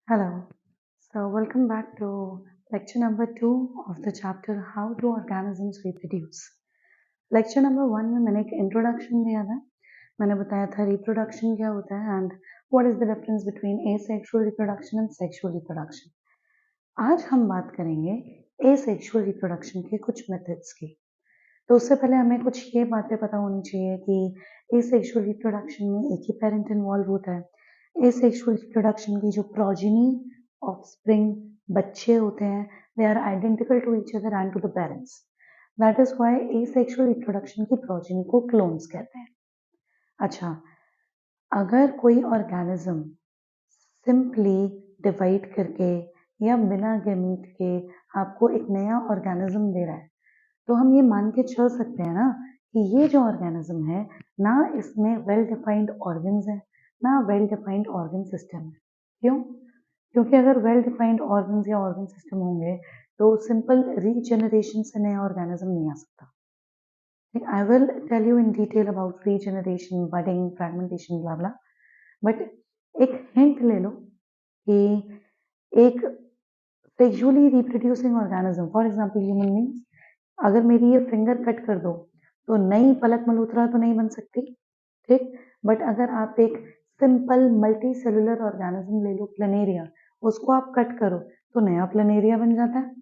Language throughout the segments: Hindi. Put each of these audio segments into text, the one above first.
Hello. So, welcome back to lecture number 2 of the chapter How do Organisms Reproduce. Lecture number 1 में मैंने एक इंट्रोडक्शन दिया था. मैंने बताया था रिप्रोडक्शन क्या होता है and what is the difference between asexual reproduction and sexual reproduction. आज हम बात करेंगे एसेक्सुअल रिप्रोडक्शन के कुछ मेथड्स की. तो उससे पहले हमें कुछ ये बातें पता होनी चाहिए कि एसेक्सुअल रिप्रोडक्शन में एक ही पेरेंट इन्वॉल्व होता है. एसेक्सुअल रिप्रोडक्शन की जो प्रोजेनी ऑफस्प्रिंग बच्चे होते हैं they are identical to each other and to the parents. That is why asexual reproduction की प्रोजेनी को क्लोन्स कहते हैं. अच्छा, अगर कोई ऑर्गेनिज्म सिंपली डिवाइड करके या बिना गैमीट के आपको एक नया ऑर्गेनिज्म दे रहा है तो हम ये मान के चल सकते हैं ना कि ये जो ऑर्गेनिज्म है ना इसमें वेल डिफाइंड ऑर्गन्स है ना वेल डिफाइंड ऑर्गन सिस्टम है. क्यों? क्योंकि अगर वेल डिफाइंड ऑर्गन्स या ऑर्गन सिस्टम होंगे तो सिंपल रीजनरेशन से नया ऑर्गेनिज्म नहीं आ सकता. I will tell you in detail about regeneration, budding, fragmentation, blah blah. But एक हिंट ले लो कि एक sexually reproducing organism, for example human beings, अगर मेरी ये फिंगर कट कर दो तो नई पलक मल्होत्रा तो नहीं बन सकती, ठीक. बट अगर आप एक सिंपल मल्टी सेलुलर ऑर्गेनिज्म ले लो, प्लेनेरिया, उसको आप कट करो तो नया प्लेनेरिया बन जाता है,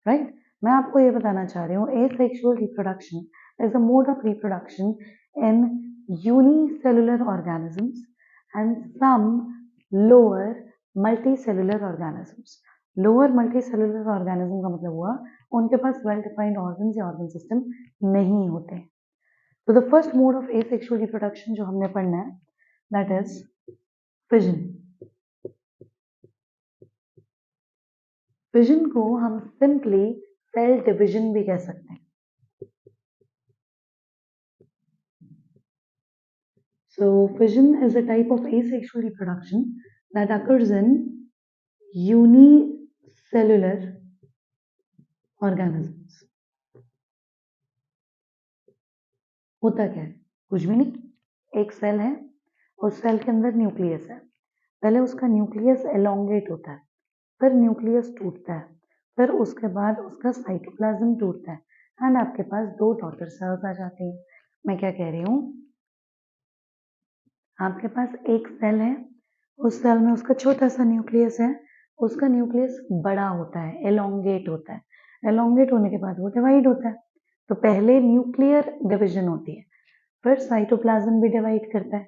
राइट. मैं आपको ये बताना चाह रही हूँ asexual reproduction is a mode of reproduction in unicellular organisms and some lower multicellular organisms. Lower multicellular organism का मतलब हुआ उनके पास वेल डिफाइंड ऑर्गन्स या ऑर्गन सिस्टम नहीं होते. तो the first mode of asexual reproduction जो हमने पढ़ना है दैट इज फिजन. फिजन को हम सिंपली सेल डिविजन भी कह सकते हैं. So fission is a type of asexual reproduction that occurs in unicellular organisms. होता क्या है? कुछ भी नहीं. एक सेल है, उस सेल के अंदर न्यूक्लियस है. पहले उसका न्यूक्लियस एलोंगेट होता है, फिर न्यूक्लियस टूटता है, फिर उसके बाद उसका साइटोप्लाज्म टूटता है एंड आपके पास दो डॉटर सेल्स आ जाती हैं. मैं क्या कह रही हूँ, आपके पास एक सेल है, उस सेल में उसका छोटा सा न्यूक्लियस है, उसका न्यूक्लियस बड़ा होता है, एलोंगेट होता है. एलोंगेट होने के बाद वो डिवाइड होता है. तो पहले न्यूक्लियर डिवीजन होती है, फिर साइटोप्लाज्म भी डिवाइड करता है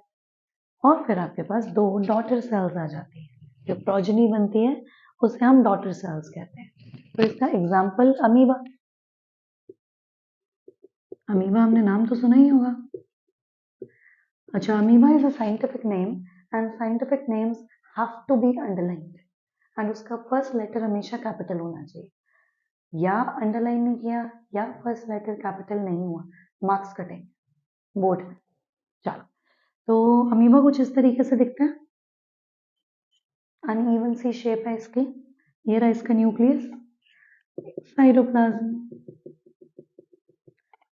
और फिर आपके पास दो डॉटर सेल्स आ जाती है. जो प्रोजेनी बनती है उसे हम डॉटर सेल्स कहते हैं. तो इसका एग्जाम्पल अमीबा. अमीबा हमने नाम तो सुना ही होगा. अच्छा, amoeba is a scientific name and scientific names have to be underlined and उसका फर्स्ट लेटर हमेशा कैपिटल होना चाहिए. या अंडरलाइन नहीं किया या फर्स्ट लेटर कैपिटल नहीं हुआ, मार्क्स कटेंगे बोर्ड में. चलो, तो अमीबा कुछ इस तरीके से दिखता है. अनइवन सी शेप है इसकी. ये रहा इसका न्यूक्लियस, साइटोप्लाज्म.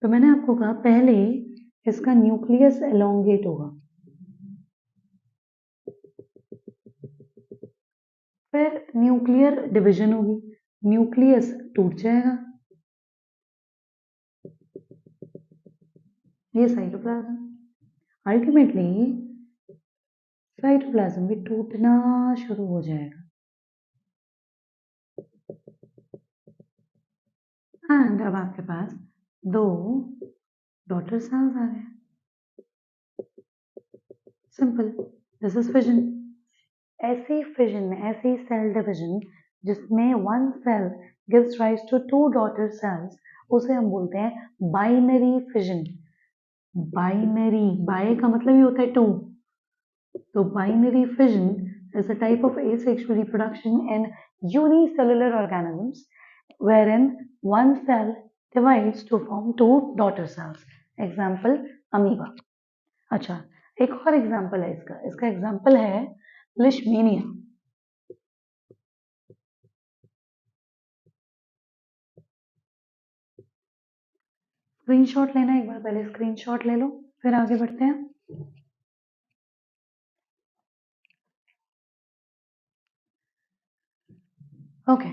तो मैंने आपको कहा पहले इसका न्यूक्लियस एलोंगेट होगा, फिर न्यूक्लियर डिवीजन होगी, न्यूक्लियस टूट जाएगा, ये साइटोप्लाज्म. अल्टीमेटली साइटोप्लाज्म भी टूटना शुरू हो जाएगा एंड अब आपके पास दो डॉटर सेल्स आ गए. Simple, this is fission. ऐसी फिजन, ऐसी सेल डिवीजन जिसमें one cell gives rise to two daughter cells, उसे हम बोलते हैं बाइनरी फिजन. बाइनरी, बाय का मतलब ही होता है टू. तो binary fission is a type of asexual reproduction in unicellular organisms wherein one cell divides to form two daughter cells. Example amoeba. अच्छा, एक और एग्जाम्पल है इसका. इसका एग्जाम्पल है लिशमीनिया. स्क्रीनशॉट लेना एक बार, पहले स्क्रीनशॉट ले लो फिर आगे बढ़ते हैं. ओके,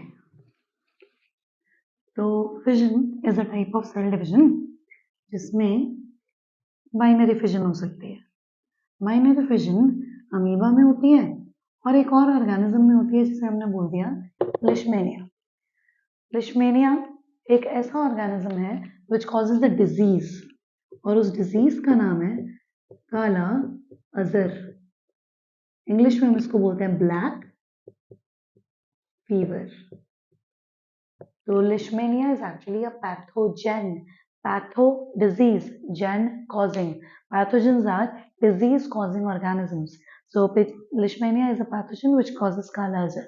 तो fission is a type of cell division जिसमें बाइनरी फिजन हो सकती है। बाइनरी फिजन अमीबा में होती है और एक और ऑर्गेनिज्म में होती है जिसे हमने बोल दिया लिशमेनिया। लिशमेनिया एक ऐसा ऑर्गेनिज्म है विच कॉजेज द डिजीज, और उस डिजीज का नाम है काला अजर। इंग्लिश में हम इसको बोलते हैं ब्लैक फीवर। तो Leishmania is actually a pathogen, patho disease, gen causing, pathogens are disease causing organisms, so leishmania is a pathogen which causes kala azar.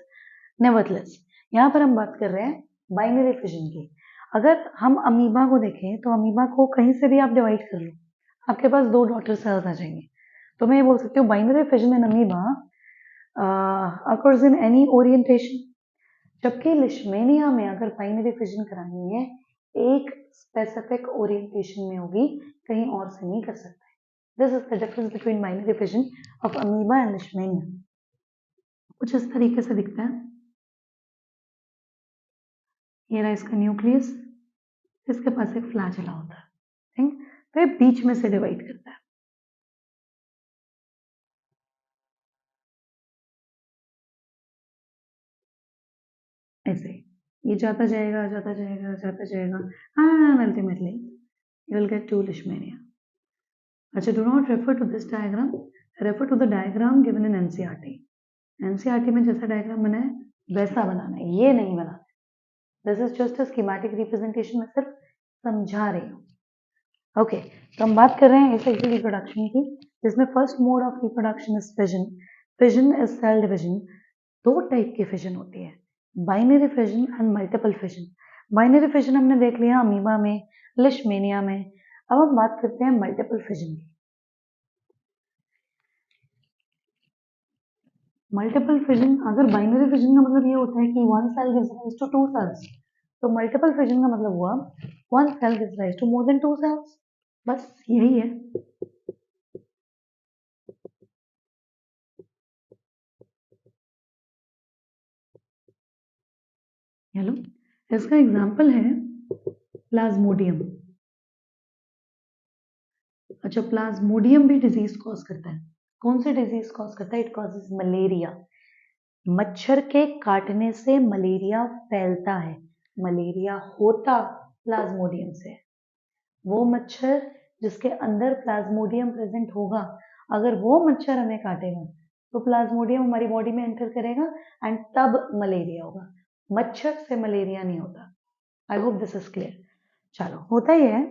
Nevertheless, यहाँ पर हम बात कर रहे हैं बाइनरी फिजन की। अगर हम अमीबा को देखें तो अमीबा को कहीं से भी आप डिवाइड कर लो, आपके पास दो डॉटर सेल्स आ जाएंगे। तो मैं ये बोल सकती हूँ binary fission in amoeba occurs in any orientation, जबकि लिशमेनिया में अगर बाइनरी फिजन करानी है एक स्पेसिफिक ओरिएंटेशन में होगी, कहीं और से नहीं कर सकते। This is the difference between binary fission of amoeba and लिशमेनिया। कुछ इस तरीके से दिखता है। ये रहा इसका न्यूक्लियस, इसके पास एक फ्लैजेला होता है, ठीक, तो ये बीच में से डिवाइड करता है। ऐसे ये जाता जाएगा जाता जाएगा जाता जाएगा, and ultimately you will get two leishmania. अच्छा, do not refer to this diagram, refer to the diagram given in NCERT. NCERT में जैसा डायग्राम बना है वैसा बनाना है, ये नहीं बनाना है। This is just a schematic representation, में सिर्फ समझा रही हूँ। ओके, तो हम बात कर रहे हैं एसेक्सुअल रिप्रोडक्शन की, जिसमें first mode of reproduction is fission. Fission is cell division. दो टाइप की फिजन होती है, binary fission and multiple fission. Binary fission हमने देख लिया अमीबा में, लिशमेनिया में। अब हम बात करते हैं मल्टीपल फिजन की। मल्टीपल फिजन, अगर बाइनरी फिजन का मतलब ये होता है कि one cell gives rise to two cells, तो मल्टीपल फिजन का मतलब हुआ one cell gives rise to more than two cells. बस यही है। हेलो, इसका एग्जांपल है प्लाज्मोडियम। अच्छा, प्लाज्मोडियम भी डिजीज कॉज करता है। कौन सी डिजीज कॉज करता है? It causes malaria. मच्छर के काटने से मलेरिया फैलता है, मलेरिया होता प्लाज्मोडियम से। वो मच्छर जिसके अंदर प्लाज्मोडियम प्रेजेंट होगा, अगर वो मच्छर हमें काटेगा तो प्लाज्मोडियम हमारी बॉडी में एंटर करेगा एंड तब मलेरिया होगा। मच्छर से मलेरिया नहीं होता। I hope this is clear. चलो, होता ही है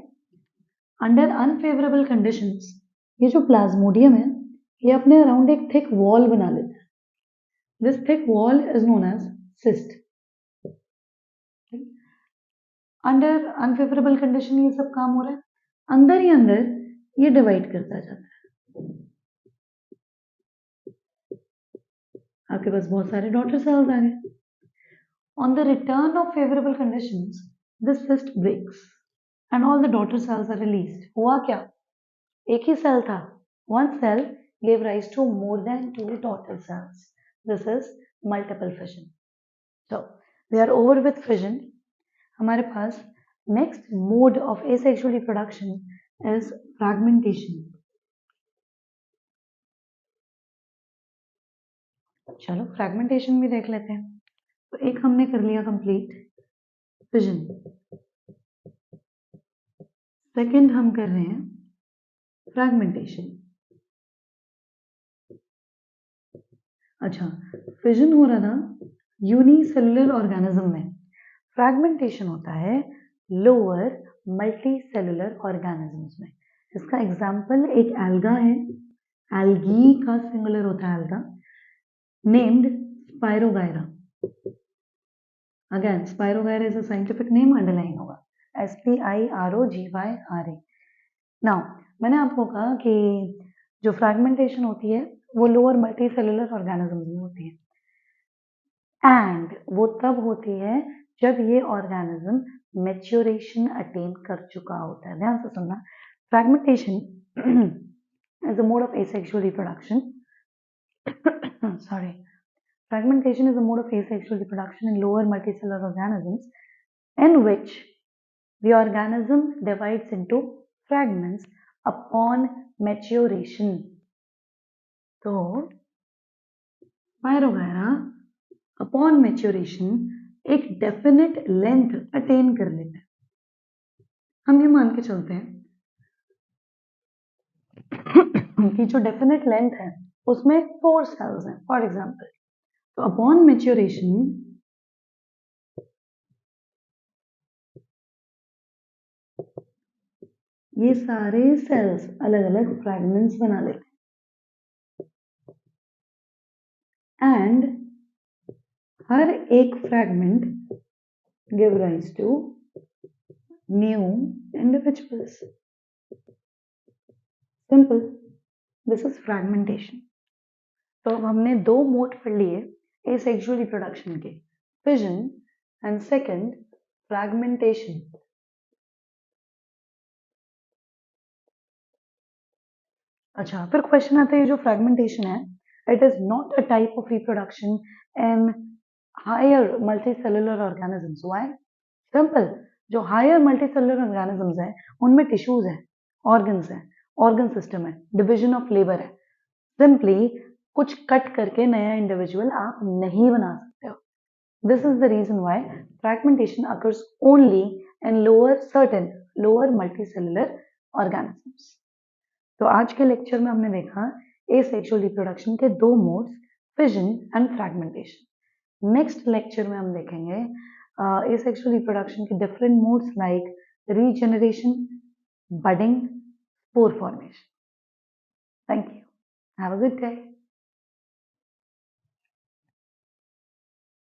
अंडर अनफेवरेबल कंडीशंस, ये जो प्लाज्मोडियम है ये अपने अराउंड एक थिक वॉल बना लेता है। This thick wall is known as cyst. Under unfavourable condition ये सब काम हो रहा है, अंदर ही अंदर ये डिवाइड करता जाता है। आपके पास बहुत सारे डॉटर सेल्स आ गए। On the return of favourable conditions this cyst breaks and all the daughter cells are released. हुआ क्या? एक ही सेल था, one cell gave rise to more than two daughter cells. This is multiple fission. So we are over with fission. हमारे पास next mode of asexual reproduction is fragmentation. चलो फ्रैगमेंटेशन भी देख लेते हैं। तो एक हमने कर लिया कंप्लीट फिजन, सेकंड हम कर रहे हैं फ्रैगमेंटेशन। अच्छा, फिजन हो रहा था यूनिसेलुलर ऑर्गेनिज्म में, फ्रैगमेंटेशन होता है लोअर मल्टी सेलुलर ऑर्गेनिजम्स में। इसका एग्जाम्पल एक एल्गा है, एल्गी का सिंगुलर होता है alga, named spirogyra. Again spirogyra is a scientific name, underline होगा SPIROGYRA। नाउ मैंने आपको कहा कि जो फ्रैगमेंटेशन होती है वो लोअर मल्टी सेलुलर ऑर्गेनिजम्स में होती है, एंड वो तब होती है जब ये ऑर्गेनिज्म मेच्योरेशन अटेन कर चुका होता है। ध्यान से सुनना, fragmentation is a mode of asexual reproduction sorry, Fragmentation is a mode of asexual reproduction in lower multicellular organisms in which the organism divides into fragments upon maturation. तो Pyrogera upon maturation एक डेफिनेट लेंथ अटेन कर लेता है. हम ये मान के चलते हैं कि जो डेफिनेट लेंथ है उसमें 4 सेल्स हैं फॉर एग्जांपल. तो अपॉन मैच्योरेशन ये सारे सेल्स अलग अलग फ्रैगमेंट्स बना लेते हैं एंड हर एक fragment give rise to new individuals. Simple. This is fragmentation. तो अब हमने 2 मोड पढ़ लिए एसेक्सुअल रिप्रोडक्शन के, फिजन एंड सेकंड फ्रैगमेंटेशन. अच्छा, फिर क्वेश्चन आता है, जो फ्रैगमेंटेशन है it is not a type of reproduction in higher multicellular organisms. Why? Simple. जो हायर मल्टीसेलुलर ऑर्गेनिजम्स हैं उनमें टिश्यूज हैं, ऑर्गन्स हैं, ऑर्गन सिस्टम है, डिवीजन ऑफ लेबर है. सिंपली कुछ कट करके नया इंडिविजुअल आप नहीं बना सकते हो. This is the reason why fragmentation occurs only in certain lower multicellular organisms. तो आज के लेक्चर में हमने देखा एसेक्सुअल रिप्रोडक्शन के 2 modes, fission and fragmentation. Next lecture में हम देखेंगे एसेक्सुअल रिप्रोडक्शन के different modes like regeneration, budding, spore formation. Thank you. Have a good day.